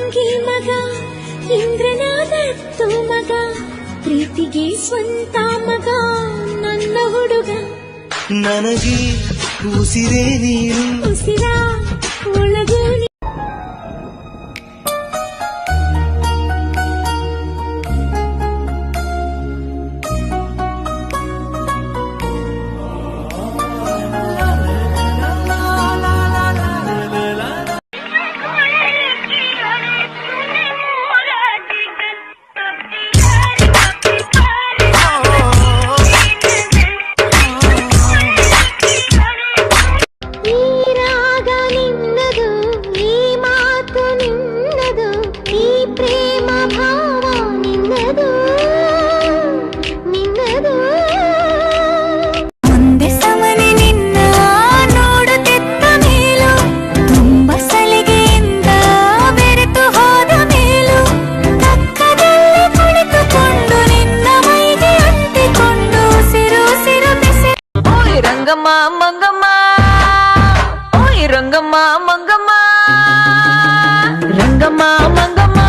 ಅಂಗಿ ಮಗ ಇಂದ್ರನಾದತ್ತು ಮಗ ಪ್ರೀತಿಗೆ ಸ್ವಂತ ಮಗ ನನ್ನ ಹುಡುಗ ನನಗೆ ಉಸಿರೇ ನೀರು ಉಸಿರ ಒಳಗೂ రంగమ్మ మంగమ్మ ఓయ్ రంగమ్మ మంగమ్మ రంగమ్మ మంగమ్మ